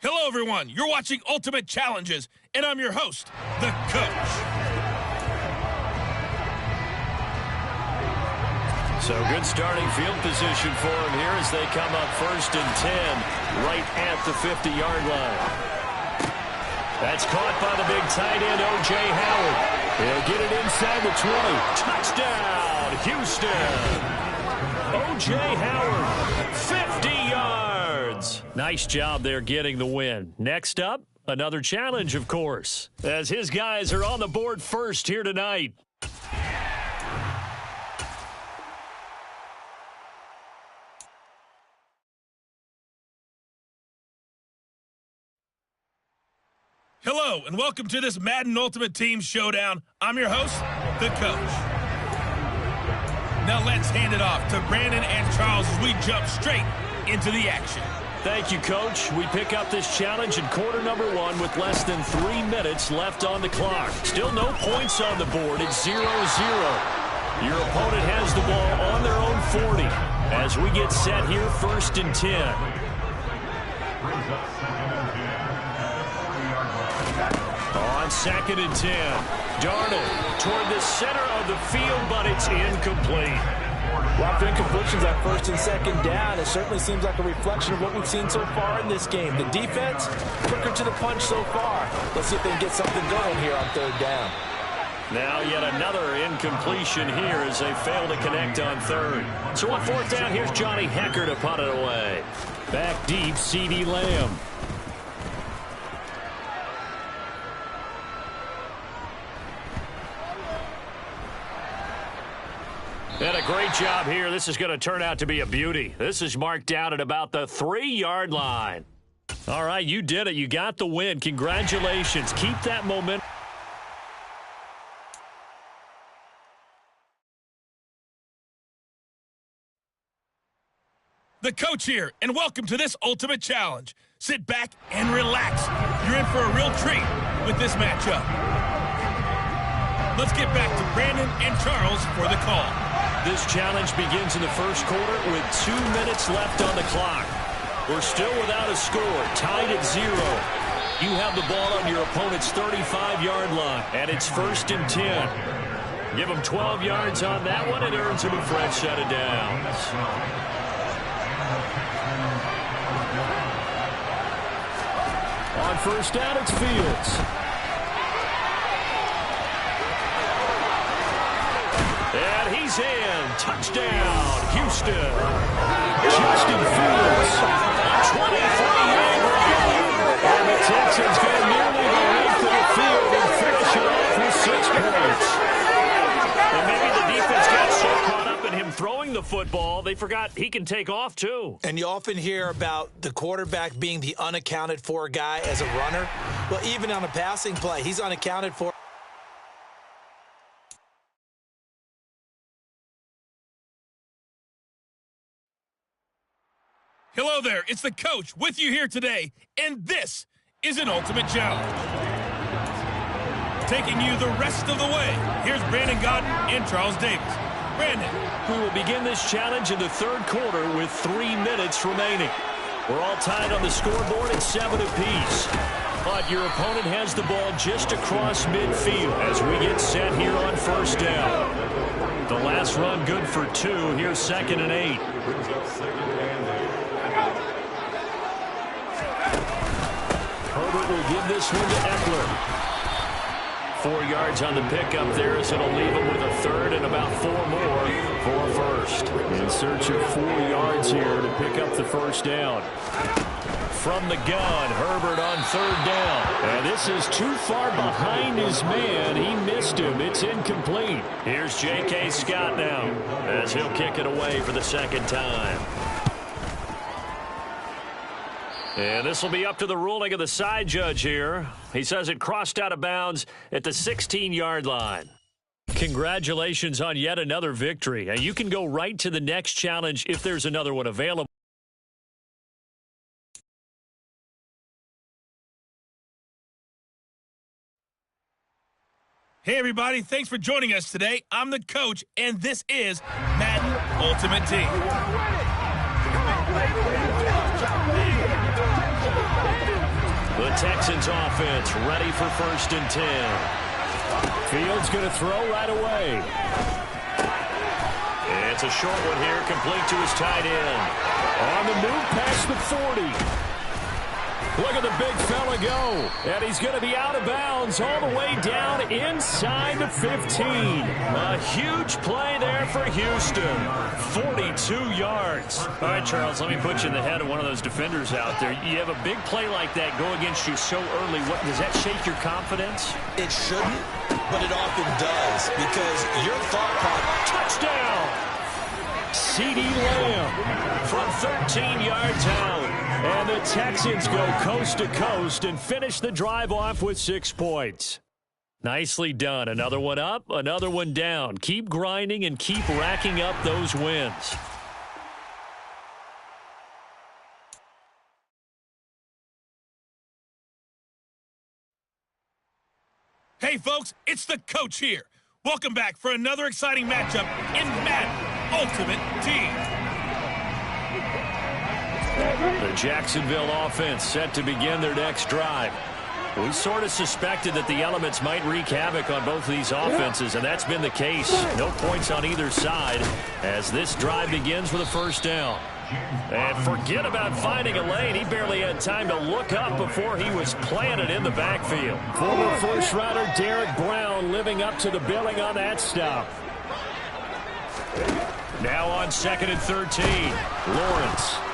Hello, everyone. You're watching Ultimate Challenges, and I'm your host, the Coach. So good starting field position for him here as they come up 1st and 10, right at the 50-yard line. That's caught by the big tight end, O.J. Howard. He'll get it inside the 20. Touchdown, Houston. O.J. Howard, 50 yards. Nice job there getting the win. Next up, another challenge, of course, as his guys are on the board first here tonight. Hello, and welcome to this Madden Ultimate Team Showdown. I'm your host, the Coach. Now let's hand it off to Brandon and Charles as we jump straight into the action. Thank you, Coach. We pick up this challenge in quarter number 1 with less than 3 minutes left on the clock. Still no points on the board. It's 0-0. Your opponent has the ball on their own 40 as we get set here 1st and 10. On 2nd and 10, Darnold toward the center of the field, but it's incomplete. Lots of incompletions on 1st and 2nd down. It certainly seems like a reflection of what we've seen so far in this game. The defense, quicker to the punch so far. Let's see if they can get something going here on 3rd down. Now yet another incompletion here as they fail to connect on 3rd. So on 4th down, here's Johnny Hecker to punt it away. Back deep, CeeDee Lamb. And a great job here. This is going to turn out to be a beauty. This is marked down at about the 3-yard line. All right, you did it. You got the win. Congratulations. Keep that momentum. The Coach here, and welcome to this Ultimate Challenge. Sit back and relax. You're in for a real treat with this matchup. Let's get back to Brandon and Charles for the call. This challenge begins in the 1st quarter with 2 minutes left on the clock. We're still without a score, tied at 0. You have the ball on your opponent's 35-yard line, and it's 1st and 10. Give them 12 yards on that one, and earns them a fresh set of downs. On 1st down, it's Fields. And he's in. Touchdown, Houston. Justin Fields, a 23-yard run. And the Texans go nearly the length of the field and finish it off with 6 points. And maybe the defense got so caught up in him throwing the football, they forgot he can take off too. And you often hear about the quarterback being the unaccounted for guy as a runner. Well, even on a passing play, he's unaccounted for. Hello there, it's the Coach with you here today, and this is an Ultimate Challenge. Taking you the rest of the way, here's Brandon Godden and Charles Davis. Brandon. We will begin this challenge in the 3rd quarter with 3 minutes remaining. We're all tied on the scoreboard at 7 apiece. But your opponent has the ball just across midfield as we get set here on 1st down. The last run good for 2. Here's 2nd and 8. Herbert will give this one to Eckler. 4 yards on the pickup there as it'll leave him with a 3rd and about 4 more for a 1st. In search of 4 yards here to pick up the 1st down. From the gun, Herbert on 3rd down. And this is too far behind his man. He missed him. It's incomplete. Here's J.K. Scott now as he'll kick it away for the 2nd time. And this will be up to the ruling of the side judge here. He says it crossed out of bounds at the 16-yard line. Congratulations on yet another victory. And you can go right to the next challenge if there's another one available. Hey, everybody. Thanks for joining us today. I'm the Coach, and this is Madden Ultimate Team. Texans offense ready for 1st and 10. Fields going to throw right away. It's a short one here, complete to his tight end. On the move past the 40. Look at the big fella go. And he's going to be out of bounds all the way down inside the 15. A huge play there for Houston. 42 yards. All right, Charles, let me put you in the head of one of those defenders out there. You have a big play like that go against you so early. Does that shake your confidence? It shouldn't, but it often does because your thought process. Touchdown! CeeDee Lamb from 13 yards out. And the Texans go coast to coast and finish the drive off with 6 points. Nicely done. Another one up, another one down. Keep grinding and keep racking up those wins. Hey, folks, it's the coach here. Welcome back for another exciting matchup in Madden Ultimate Team. The Jacksonville offense set to begin their next drive. We sort of suspected that the elements might wreak havoc on both of these offenses, and that's been the case. No points on either side as this drive begins with a 1st down. And forget about finding a lane. He barely had time to look up before he was planted in the backfield. Former 1st-rounder Derek Brown living up to the billing on that stop. Now on 2nd and 13.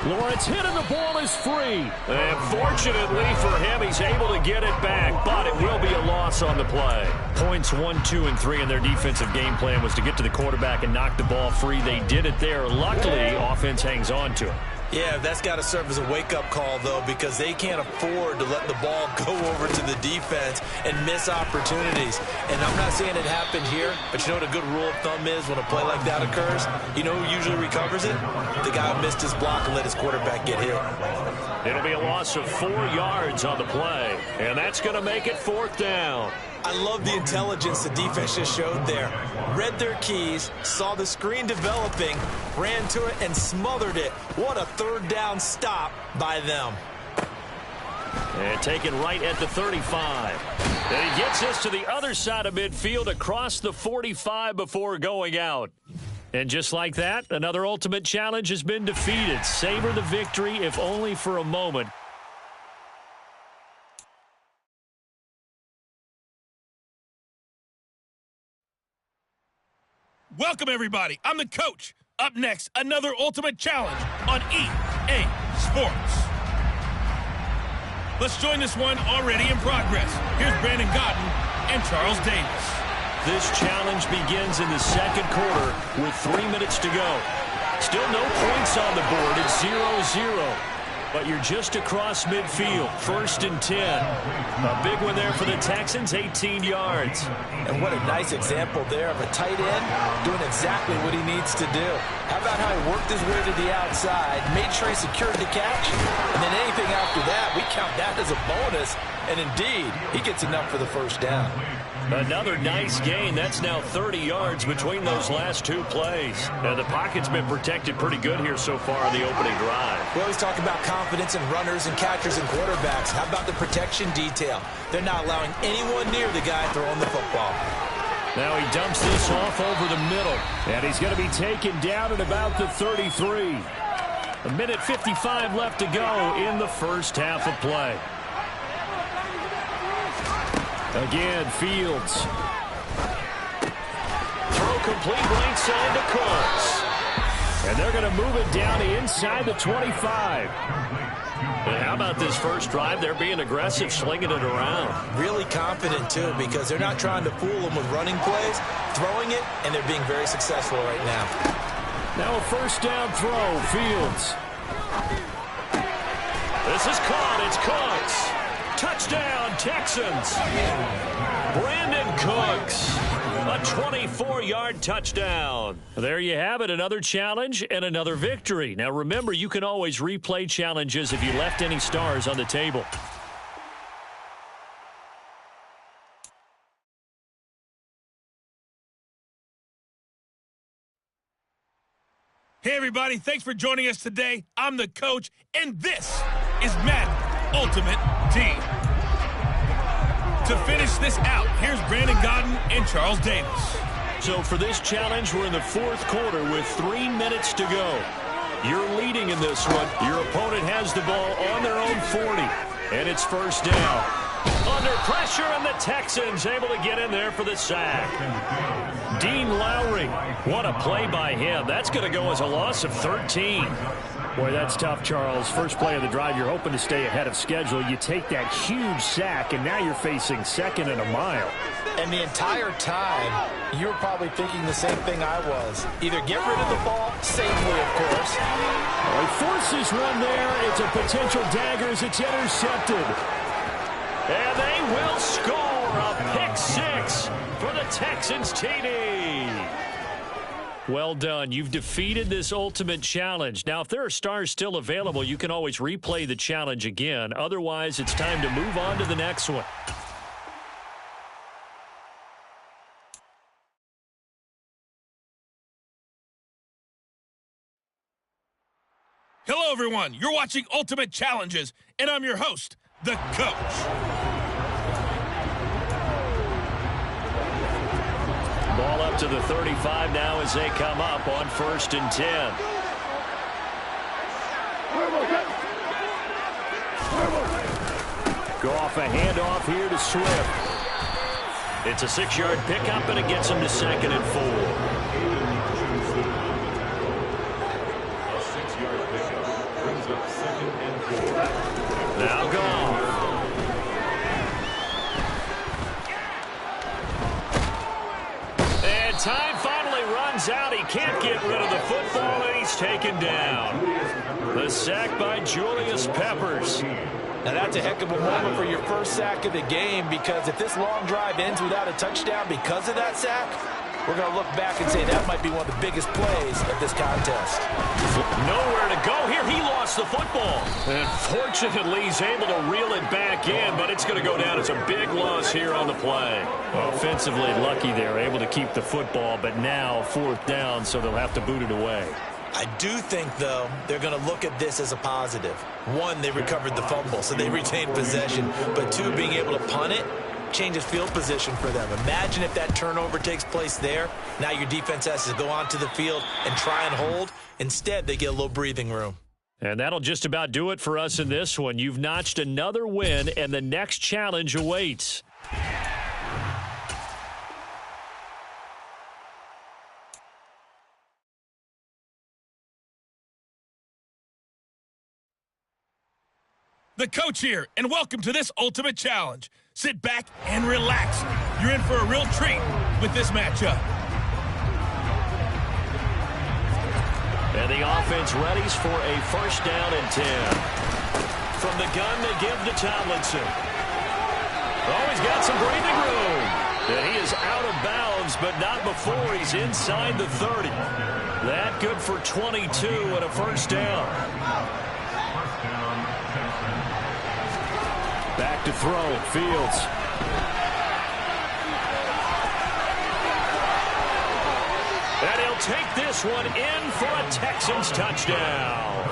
Lawrence hit and the ball is free. And fortunately for him, he's able to get it back, but it will be a loss on the play. Points 1, 2, and 3 in their defensive game plan was to get to the quarterback and knock the ball free. They did it there. Luckily, offense hangs on to it. Yeah, that's got to serve as a wake-up call, though, because they can't afford to let the ball go over to the defense and miss opportunities. And I'm not saying it happened here, but you know what a good rule of thumb is when a play like that occurs? You know who usually recovers it? The guy who missed his block and let his quarterback get hit. It'll be a loss of 4 yards on the play, and that's going to make it 4th down. I love the intelligence the defense just showed there. Read their keys, saw the screen developing, ran to it, and smothered it. What a 3rd down stop by them. And taken right at the 35. And he gets us to the other side of midfield across the 45 before going out. And just like that, another ultimate challenge has been defeated. Savor the victory, if only for a moment. Welcome, everybody. I'm the coach. Up next, another ultimate challenge on EA Sports. Let's join this one already in progress. Here's Brandon Godden and Charles Davis. This challenge begins in the 2nd quarter with 3 minutes to go. Still no points on the board. It's 0-0. But you're just across midfield. 1st and 10. A big one there for the Texans, 18 yards. And what a nice example there of a tight end doing exactly what he needs to do. How about how he worked his way to the outside, made sure he secured the catch, and then anything after that, we count that as a bonus. And indeed, he gets enough for the 1st down. Another nice gain. That's now 30 yards between those last 2 plays. Now, the pocket's been protected pretty good here so far in the opening drive. We always talk about confidence in runners and catchers and quarterbacks. How about the protection detail? They're not allowing anyone near the guy throwing the football. Now he dumps this off over the middle. And he's going to be taken down at about the 33. 1:55 left to go in the 1st half of play. Again, Fields. Throw complete right side to Cooks. And they're going to move it down inside the 25. And how about this first drive? They're being aggressive, slinging it around. Really confident, too, because they're not trying to fool them with running plays, throwing it, and they're being very successful right now. Now a 1st down throw, Fields. This is caught. It's Cooks. Touchdown, Texans. Brandon Cooks, a 24-yard touchdown. There you have it, another challenge and another victory. Now remember, you can always replay challenges if you left any stars on the table. Hey, everybody. Thanks for joining us today. I'm the coach, and this is Madden Ultimate Team. To finish this out, here's Brandon Gaudin and Charles Davis. So for this challenge, we're in the fourth quarter with 3 minutes to go. You're leading in this one. Your opponent has the ball on their own 40, and it's first down. Under pressure, and the Texans able to get in there for the sack. Dean Lowry, what a play by him. That's going to go as a loss of 13. Boy, that's tough, Charles. First play of the drive, you're hoping to stay ahead of schedule. You take that huge sack, and now you're facing second and a mile. And the entire time, you were probably thinking the same thing I was. Either get rid of the ball, safely, of course. He forces one there. It's a potential dagger as it's intercepted. And they will score a pick six for the Texans TD. Well done. You've defeated this ultimate challenge. Now, if there are stars still available, you can always replay the challenge again. Otherwise, it's time to move on to the next one. Hello, everyone. You're watching Ultimate Challenges, and I'm your host, the Coach. Ball up to the 35 now as they come up on 1st and 10. Goff a handoff here to Swift. It's a 6-yard pickup, and it gets them to 2nd and 4. Now Goff. And time finally runs out. He can't get rid of the football, and he's taken down. The sack by Julius Peppers. Now, that's a heck of a moment for your first sack of the game, because if this long drive ends without a touchdown because of that sack, we're going to look back and say that might be one of the biggest plays of this contest. Nowhere to go here. He lost the football. And fortunately, he's able to reel it back in, but it's going to go down as a big loss here on the play. Offensively lucky they're able to keep the football, but now 4th down, so they'll have to boot it away. I do think, though, they're going to look at this as a positive. One, they recovered the fumble, so they retained possession. But two, being able to punt it changes field position for them. Imagine if that turnover takes place there. Now your defense has to go onto the field and try and hold. Instead, they get a little breathing room. And that'll just about do it for us in this one. You've notched another win, and the next challenge awaits. The Coach here, and welcome to this Ultimate Challenge. Sit back and relax. You're in for a real treat with this matchup. And the offense readies for a 1st down and 10. From the gun, they give to Tomlinson. Oh, he's got some breathing room. And he is out of bounds, but not before he's inside the 30. That good for 22 and a 1st down. Back to throw, Fields. And he'll take this one in for a Texans touchdown.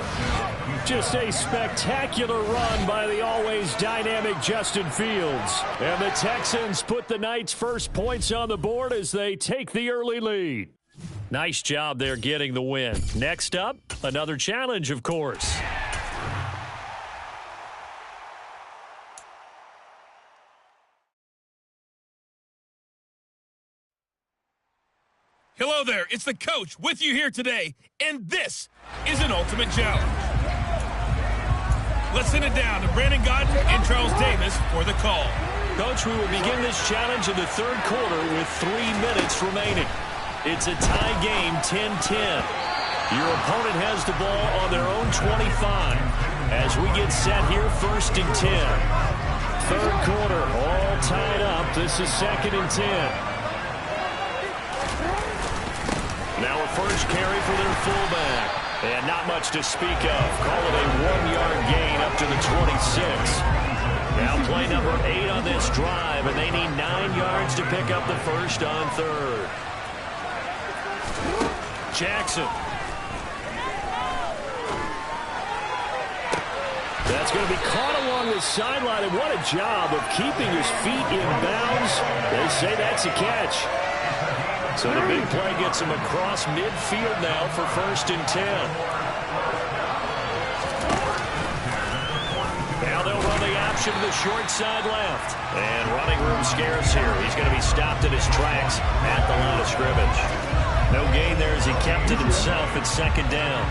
Just a spectacular run by the always dynamic Justin Fields. And the Texans put the night's first points on the board as they take the early lead. Nice job there getting the win. Next up, another challenge, of course. Hello there, it's the Coach with you here today, and this is an Ultimate Challenge. Let's send it down to Brandon Gaudin and Charles Davis for the call. Coach, we will begin this challenge in the 3rd quarter with 3 minutes remaining. It's a tie game, 10-10. Your opponent has the ball on their own 25. As we get set here, 1st and 10. 3rd quarter, all tied up. This is 2nd and 10. Now a first carry for their fullback. And not much to speak of. Call it a 1-yard gain up to the 26. Now play number 8 on this drive, and they need 9 yards to pick up the first on 3rd. Jackson. That's going to be caught along the sideline, and what a job of keeping his feet in bounds. They say that's a catch. So the big play gets him across midfield now for 1st and 10. Now they'll run the option to the short side left. And running room scarce here. He's going to be stopped in his tracks at the line of scrimmage. No gain there as he kept it himself at 2nd down.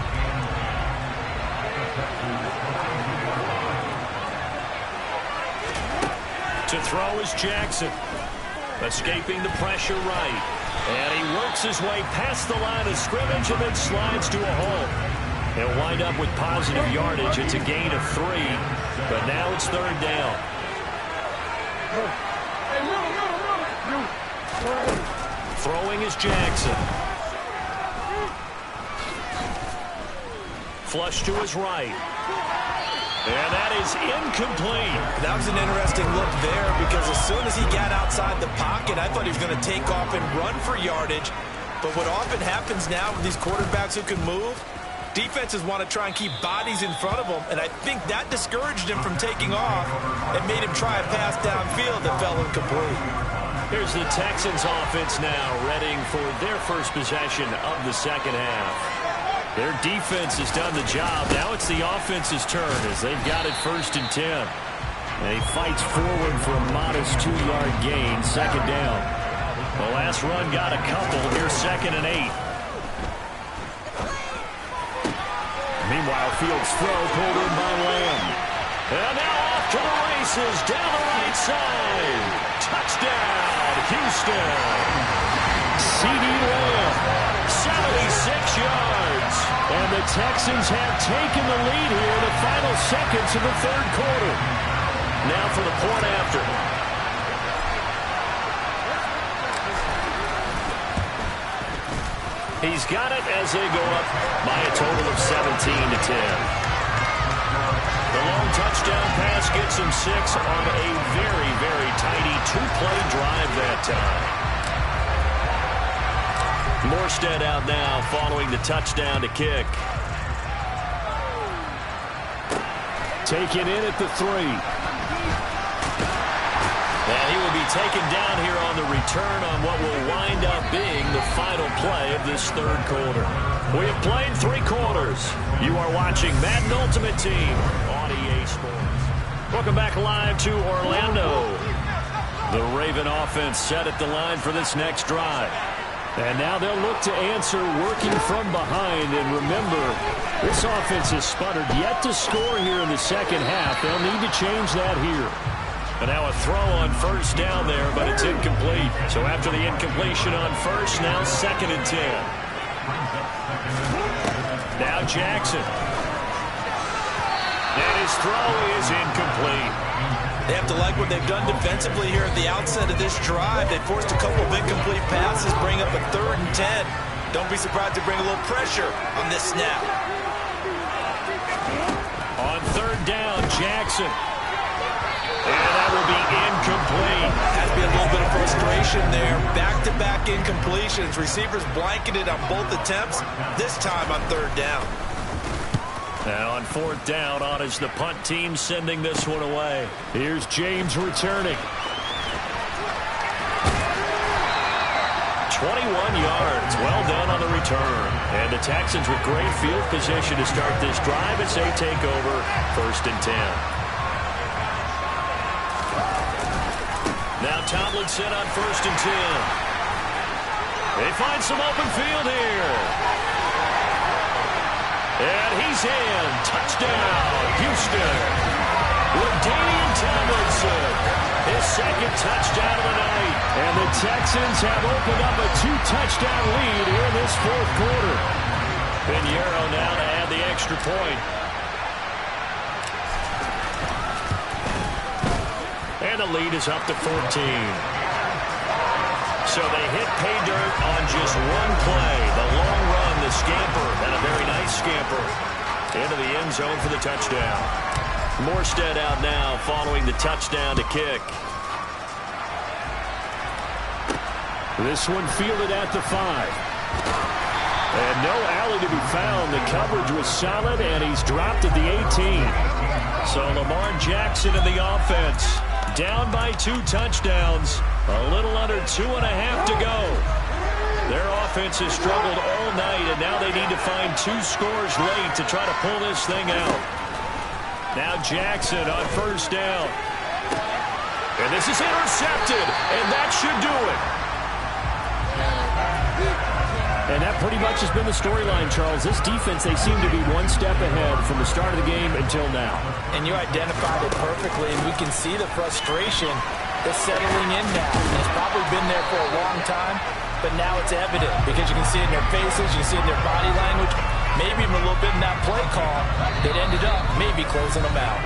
To throw is Jackson. Escaping the pressure right. And he works his way past the line of scrimmage and then slides to a hole. He'll wind up with positive yardage. It's a gain of 3, but now it's 3rd down. Throwing is Jackson. Flush to his right. And that is incomplete. That was an interesting look there because as soon as he got outside the pocket, I thought he was going to take off and run for yardage. But what often happens now with these quarterbacks who can move, defenses want to try and keep bodies in front of them, and I think that discouraged him from taking off and made him try a pass downfield that fell incomplete. Here's the Texans offense now, readying for their first possession of the 2nd half. Their defense has done the job. Now it's the offense's turn as they've got it 1st and 10. And he fights forward for a modest 2-yard gain, 2nd down. The last run got a couple. Here's 2nd and 8. Meanwhile, Fields' throw pulled in by Lamb. And now off to the races down the right side. Touchdown, Houston. C.D. Lamb, 76 yards. And the Texans have taken the lead here in the final seconds of the 3rd quarter. Now for the point after. He's got it as they go up by a total of 17-10. The long touchdown pass gets him 6 on a very, very tidy 2-play drive that time. Morstead out now following the touchdown to kick. Taken in at the 3. And he will be taken down here on the return on what will wind up being the final play of this 3rd quarter. We have played 3 quarters. You are watching Madden Ultimate Team on EA Sports. Welcome back live to Orlando. The Raven offense set at the line for this next drive. And now they'll look to answer working from behind. And remember, this offense has sputtered yet to score here in the 2nd half. They'll need to change that here. And now a throw on 1st down there, but it's incomplete. So after the incompletion on 1st, now 2nd and 10. Now Jackson. And his throw is incomplete. They have to like what they've done defensively here at the outset of this drive. They forced a couple of incomplete passes, bring up a 3rd and 10. Don't be surprised to bring a little pressure on this snap. On 3rd down, Jackson. And that will be incomplete. Has to be a little bit of frustration there. Back-to-back incompletions. Receivers blanketed on both attempts, this time on 3rd down. Now on 4th down, on is the punt team sending this one away. Here's James returning. 21 yards. Well done on the return. And the Texans with great field position to start this drive as they take over 1st and 10. Now Tomlinson on 1st and 10. They find some open field here. And he's in. Touchdown, Houston. LaDainian Tomlinson, his 2nd touchdown of the night. And the Texans have opened up a 2-touchdown lead here in this 4th quarter. Pinheiro now to add the extra point. And the lead is up to 14. So they hit pay dirt on just one play. The long run, the scamper, and a very nice scamper into the end zone for the touchdown. Morstead out now following the touchdown to kick. This one fielded at the 5. And no alley to be found. The coverage was solid, and he's dropped at the 18. So Lamar Jackson in the offense. Down by 2 touchdowns. A little under 2.5 to go. Their offense has struggled all night, and now they need to find 2 scores late to try to pull this thing out. Now Jackson on first down. And this is intercepted, and that should do it. And that pretty much has been the storyline, Charles. This defense, they seem to be one step ahead from the start of the game until now. And you identified it perfectly, and we can see the frustration that's settling in now. It's probably been there for a long time, but now it's evident because you can see it in their faces, you can see it in their body language, maybe even a little bit in that play call that ended up maybe closing them out.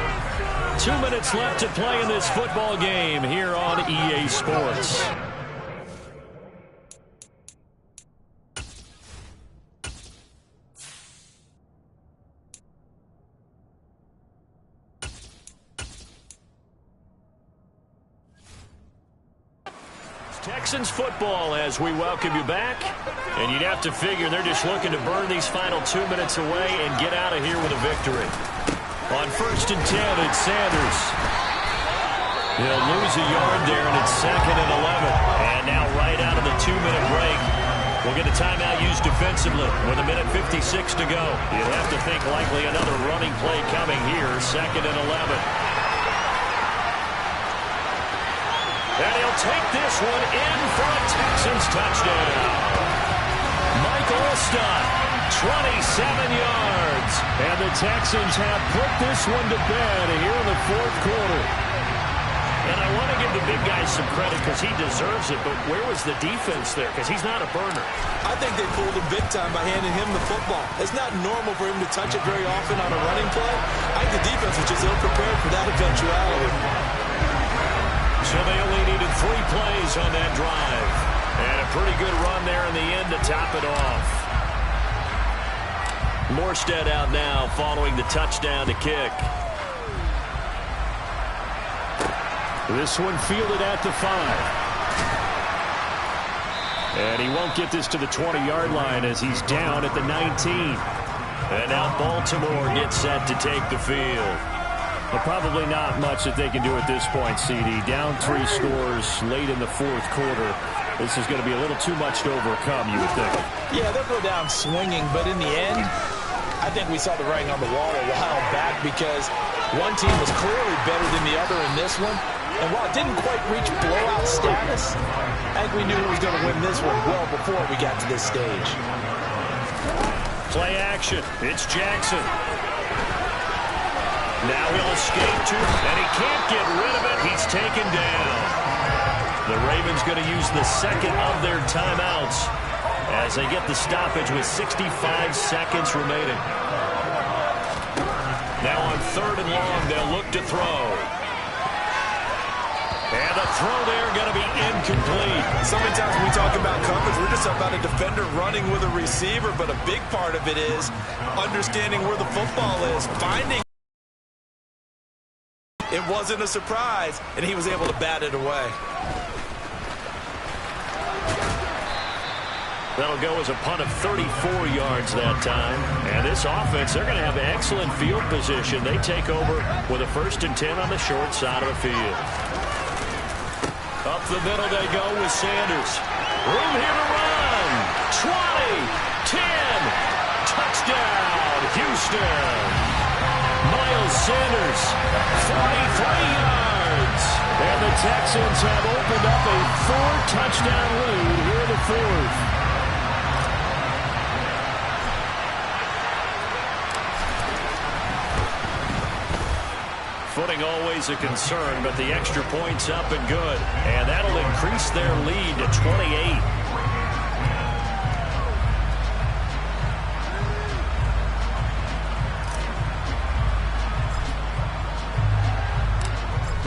2 minutes left to play in this football game here on EA Sports. Texans football as we welcome you back. And you'd have to figure they're just looking to burn these final 2 minutes away and get out of here with a victory. On 1st and 10, it's Sanders. He'll lose a yard there, and it's 2nd and 11. And now right out of the 2-minute break, we'll get a timeout used defensively with 1:56 to go. You'd have to think likely another running play coming here, 2nd and 11. And he'll take this one in for a Texans touchdown. Mike Olston, 27 yards. And the Texans have put this one to bed here in the 4th quarter. And I want to give the big guy some credit because he deserves it, but where was the defense there? Because he's not a burner. I think they fooled him big time by handing him the football. It's not normal for him to touch it very often on a running play. I think the defense was just ill-prepared for that eventuality. So they only needed 3 plays on that drive. And a pretty good run there in the end to top it off. Morstead out now following the touchdown to kick. This one fielded at the 5. And he won't get this to the 20-yard line as he's down at the 19. And now Baltimore gets set to take the field. But probably not much that they can do at this point, CD. Down 3 scores late in the 4th quarter. This is going to be a little too much to overcome, you would think. Yeah, they'll go down swinging, but in the end, I think we saw the writing on the wall a while back because one team was clearly better than the other in this one. And while it didn't quite reach blowout status, I think we knew who was going to win this one well before we got to this stage. Play action. It's Jackson. Now he'll escape to him, and he can't get rid of it. He's taken down. The Ravens going to use the 2nd of their timeouts as they get the stoppage with 65 seconds remaining. Now on 3rd and long, they'll look to throw. And the throw there going to be incomplete. So many times when we talk about coverage, we're just about a defender running with a receiver, but a big part of it is understanding where the football is, finding. It wasn't a surprise, and he was able to bat it away. That'll go as a punt of 34 yards that time. And this offense, they're going to have excellent field position. They take over with a 1st and 10 on the short side of the field. Up the middle they go with Sanders. Room here to run. 20, 10, touchdown, Houston. Miles Sanders, 43 yards. And the Texans have opened up a 4-touchdown lead here in the 4th. Footing always a concern, but the extra point's up and good. And that'll increase their lead to 28.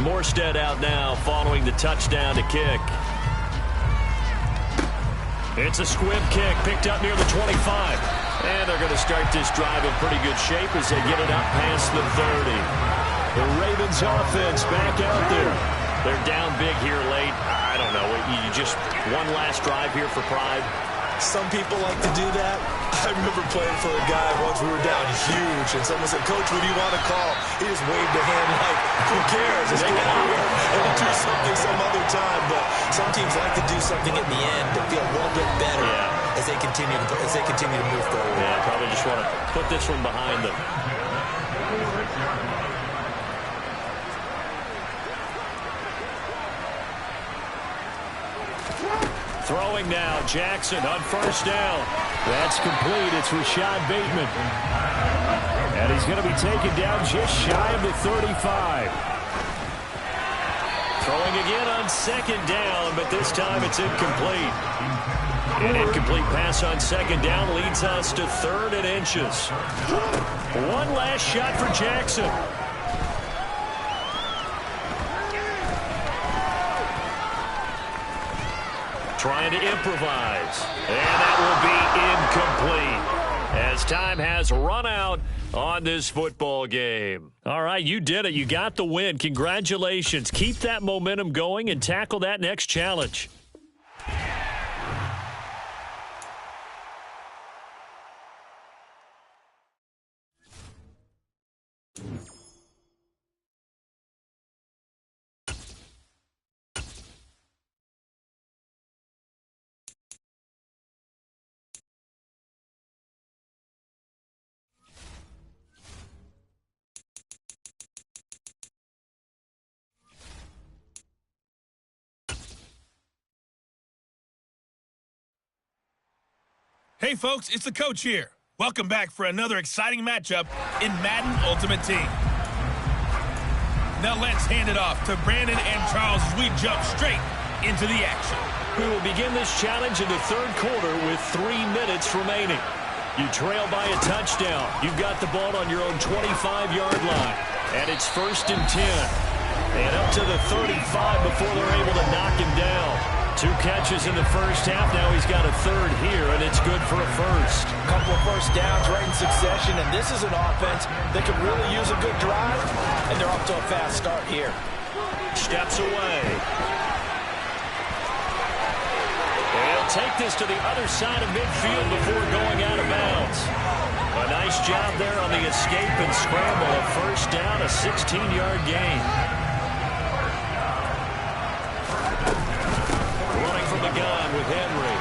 Morstead out now following the touchdown to kick. It's a squib kick picked up near the 25. And they're going to start this drive in pretty good shape as they get it up past the 30. The Ravens offense back out there. They're down big here late. I don't know. You just one last drive here for pride. Some people like to do that. I remember playing for a guy once. We were down huge, and someone said, "Coach, what do you want to call?" He just waved a hand like, "Who cares? Let's go over and we'll do something some other time." But some teams like to do something at the end to feel a little bit better as they continue to move forward. Yeah, probably just want to put this one behind them. Throwing now, Jackson on first down. That's complete. It's Rashad Bateman. And he's going to be taken down just shy of the 35. Throwing again on second down, but this time it's incomplete. An incomplete pass on second down leads us to 3rd and inches. One last shot for Jackson. Trying to improvise. And that will be incomplete as time has run out on this football game. All right, you did it. You got the win. Congratulations. Keep that momentum going and tackle that next challenge. Hey folks, it's the coach here. Welcome back for another exciting matchup in Madden Ultimate Team. Now let's hand it off to Brandon and Charles as we jump straight into the action. We will begin this challenge in the 3rd quarter with 3 minutes remaining. You trail by a touchdown. You've got the ball on your own 25-yard line. And it's 1st and 10. And up to the 35 before they're able to knock him down. 2 catches in the first half. Now he's got a 3rd here, and it's good for a first. A couple of first downs right in succession, and this is an offense that could really use a good drive, and they're off to a fast start here. Steps away. He'll take this to the other side of midfield before going out of bounds. A nice job there on the escape and scramble. A first down, a 16-yard gain. The gun with Henry.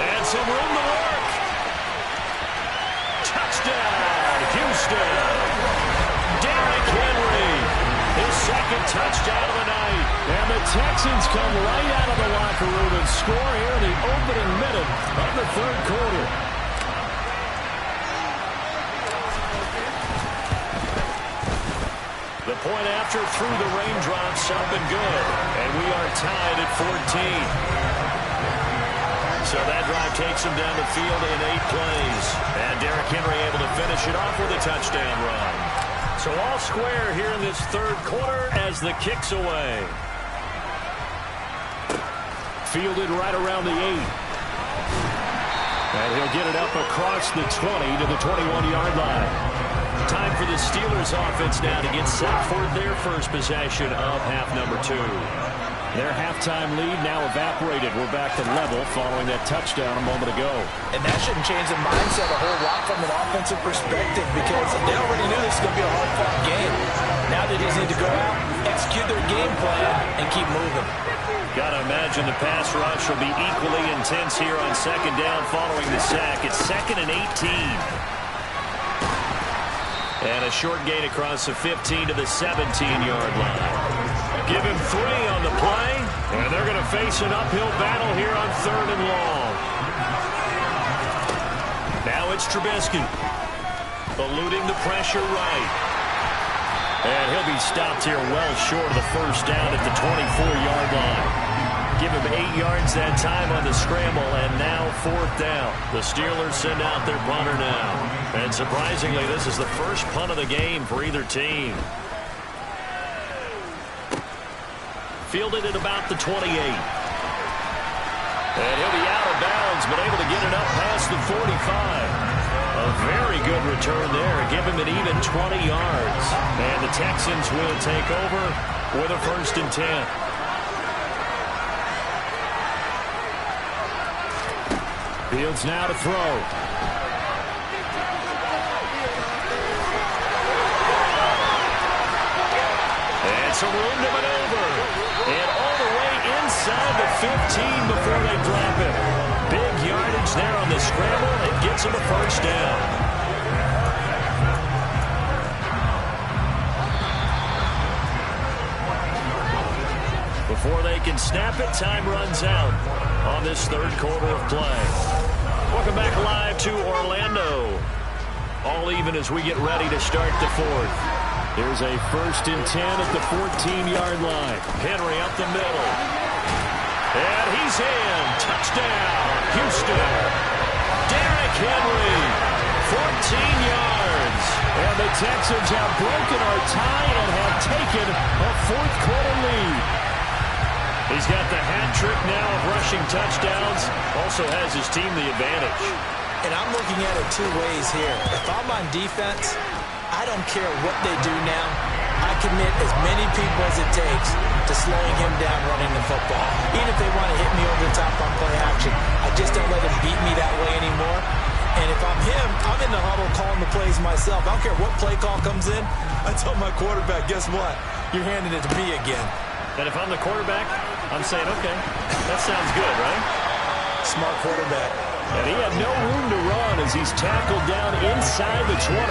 And some room to work. Touchdown, Houston. Derrick Henry. His 2nd touchdown of the night. And the Texans come right out of the locker room and score here in the opening minute of the 3rd quarter. The point after through the raindrops up and good. And we are tied at 14. So that drive takes him down the field in 8 plays. And Derrick Henry able to finish it off with a touchdown run. So all square here in this 3rd quarter as the kick's away. Fielded right around the 8. And he'll get it up across the 20 to the 21-yard line. Time for the Steelers offense now to get set for their first possession of half number 2. Their halftime lead now evaporated. We're back to level following that touchdown a moment ago. And that shouldn't change the mindset a whole lot from an offensive perspective because they already knew this was going to be a hard-fought game. Now they just need to go out, execute their game plan, and keep moving. Got to imagine the pass rush will be equally intense here on second down following the sack. It's 2nd and 18. And a short gain across the 15 to the 17-yard line. Give him 3 on the play, and they're going to face an uphill battle here on 3rd and long. Now it's Trubisky, eluding the pressure right. And he'll be stopped here well short of the first down at the 24-yard line. Give him 8 yards that time on the scramble, and now 4th down. The Steelers send out their punter now. And surprisingly, this is the first punt of the game for either team. Fielded at about the 28. And he'll be out of bounds, but able to get it up past the 45. A very good return there. Give him an even 20 yards. And the Texans will take over with a 1st and 10. Fields now to throw. And some room to maneuver. And all the way inside the 15 before they drop it. Big yardage there on the scramble. It gets them a first down. Before they can snap it, time runs out on this third quarter of play. Welcome back live to Orlando. All even as we get ready to start the fourth. There's a 1st and 10 at the 14-yard line. Henry up the middle. And he's in. Touchdown, Houston. Derrick Henry, 14 yards. And the Texans have broken our tie and have taken a fourth quarter lead. He's got the hat trick now of rushing touchdowns. Also has his team the advantage. And I'm looking at it two ways here. If I'm on defense, I don't care what they do now. I commit as many people as it takes to slowing him down running the football. Even if they want to hit me over the top on play action, I just don't let him beat me that way anymore. And if I'm him, I'm in the huddle calling the plays myself. I don't care what play call comes in. I tell my quarterback, guess what? You're handing it to me again. And if I'm the quarterback, I'm saying, okay, that sounds good, right? Smart quarterback. And he had no room to run as he's tackled down inside the 20.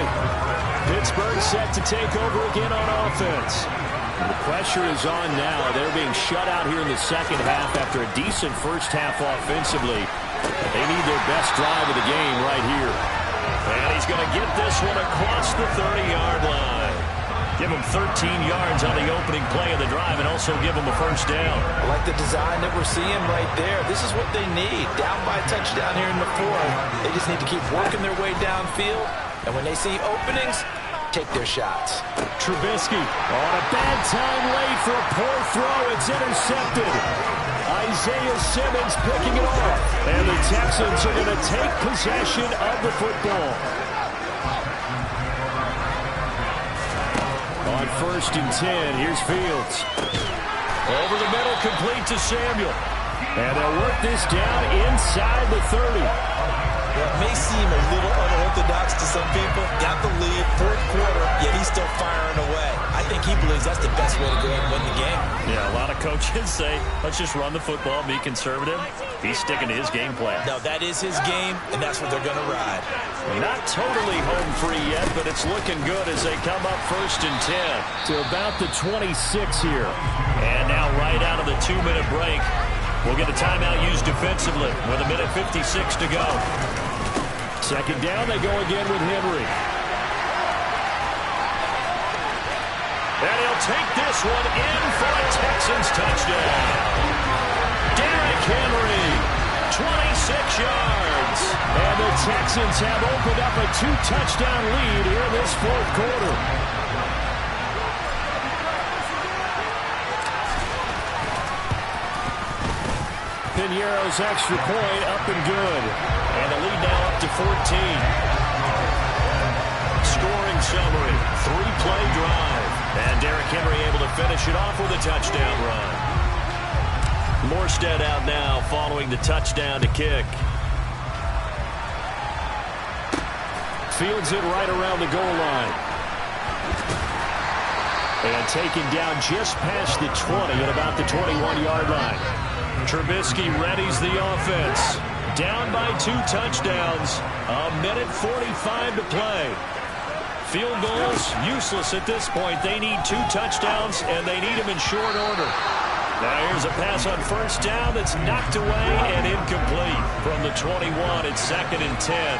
Pittsburgh set to take over again on offense. The pressure is on now. They're being shut out here in the second half after a decent first half offensively. They need their best drive of the game right here. And he's going to get this one across the 30-yard line. Give him 13 yards on the opening play of the drive and also give him a first down. I like the design that we're seeing right there. This is what they need. Down by a touchdown here in the fourth. They just need to keep working their way downfield. And when they see openings, take their shots. Trubisky on a bad time late for a poor throw. It's intercepted. Isaiah Simmons picking it off. And the Texans are going to take possession of the football. On 1st and 10, here's Fields. Over the middle, complete to Samuel. And they'll work this down inside the 30. Well, it may seem a little unorthodox to some people. Got the lead, fourth quarter, yet he's still firing away. I think he believes that's the best way to go ahead and win the game. Yeah, a lot of coaches say, let's just run the football, be conservative. He's sticking to his game plan. No, that is his game, and that's what they're going to ride. Not totally home free yet, but it's looking good as they come up 1st and 10 to about the 26 here. And now right out of the 2-minute break, we'll get a timeout used defensively with 1:56 to go. Second down, they go again with Henry. And he'll take this one in for a Texans touchdown. Derrick Henry, 26 yards. And the Texans have opened up a 2-touchdown lead here in this fourth quarter. Piñeiro's extra point up and good. And the lead now up to 14. Scoring summary, 3-play drive. And Derrick Henry able to finish it off with a touchdown run. Morstead out now following the touchdown to kick. Fields it right around the goal line. And taken down just past the 20 at about the 21-yard line. Trubisky readies the offense. Down by 2 touchdowns. 1:45 to play. Field goals useless at this point. They need 2 touchdowns, and they need them in short order. Now here's a pass on first down that's knocked away and incomplete. From the 21, it's 2nd and 10.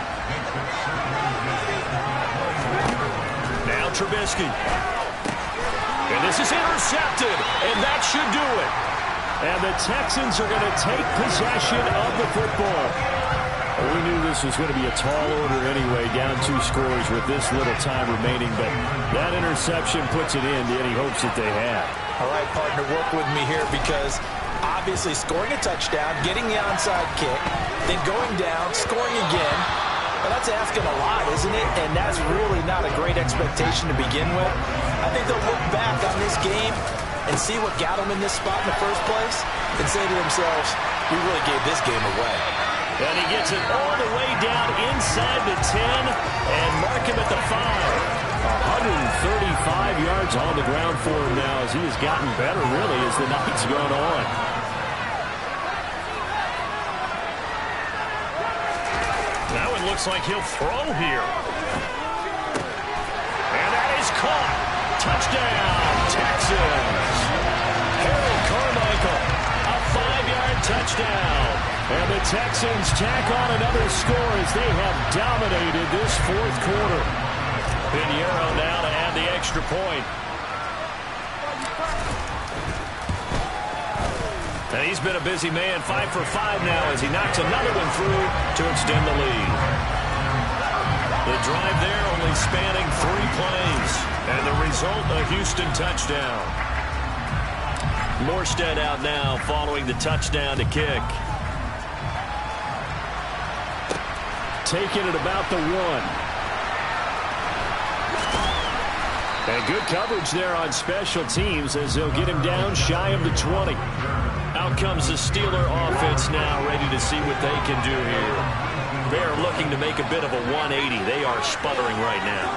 Now Trubisky. And this is intercepted, and that should do it. And the Texans are going to take possession of the football. We knew this was going to be a tall order anyway, down 2 scores with this little time remaining, but that interception puts it in to any hopes that they had. All right, partner, work with me here because obviously scoring a touchdown, getting the onside kick, then going down, scoring again. Well, that's asking a lot, isn't it? And that's really not a great expectation to begin with. I think they'll look back on this game and see what got them in this spot in the first place and say to themselves, we really gave this game away. And he gets it all the way down inside the 10 and mark him at the 5. 135 yards on the ground for him now as he has gotten better, really, as the night's gone on. Now it looks like he'll throw here. And that is caught. Touchdown, Texans. Harold Carmichael, a 5-yard touchdown. And the Texans tack on another score as they have dominated this fourth quarter. Pinheiro now to add the extra point. And he's been a busy man, 5 for 5 now as he knocks another one through to extend the lead. The drive there only spanning 3 plays. And the result, a Houston touchdown. Morstead out now following the touchdown to kick. Taking it about the 1. And good coverage there on special teams as they'll get him down shy of the 20. Out comes the Steeler offense now, ready to see what they can do here. They're looking to make a bit of a 180. They are sputtering right now.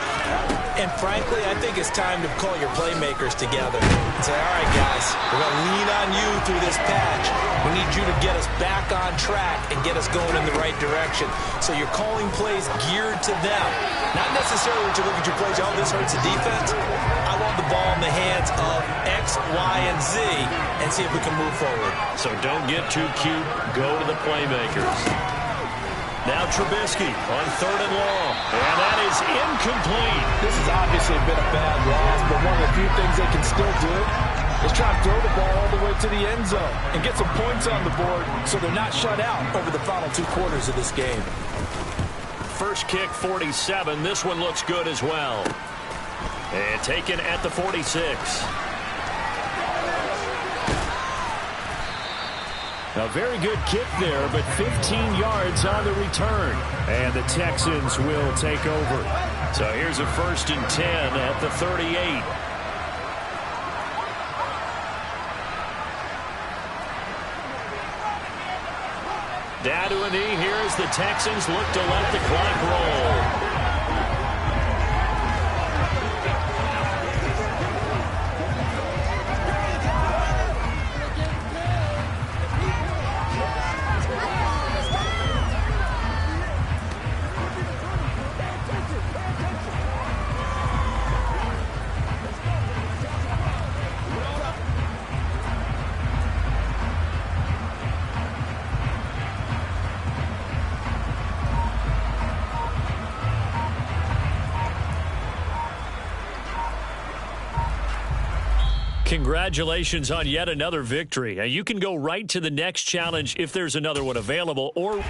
And frankly, I think it's time to call your playmakers together and say, all right, guys, we're going to lean on you through this patch. We need you to get us back on track and get us going in the right direction. So you're calling plays geared to them. Not necessarily to look at your plays, oh, this hurts the defense. I want the ball in the hands of X, Y, and Z and see if we can move forward. So don't get too cute. Go to the playmakers. Now Trubisky on 3rd and long. And that is incomplete. This has obviously been a bad loss, but one of the few things they can still do is try to throw the ball all the way to the end zone and get some points on the board so they're not shut out over the final 2 quarters of this game. First kick, 47. This one looks good as well. And taken at the 46. A very good kick there, but 15 yards on the return. And the Texans will take over. So here's a 1st and 10 at the 38. Down to a knee here as the Texans look to let the clock roll. Congratulations on yet another victory. You can go right to the next challenge if there's another one available, or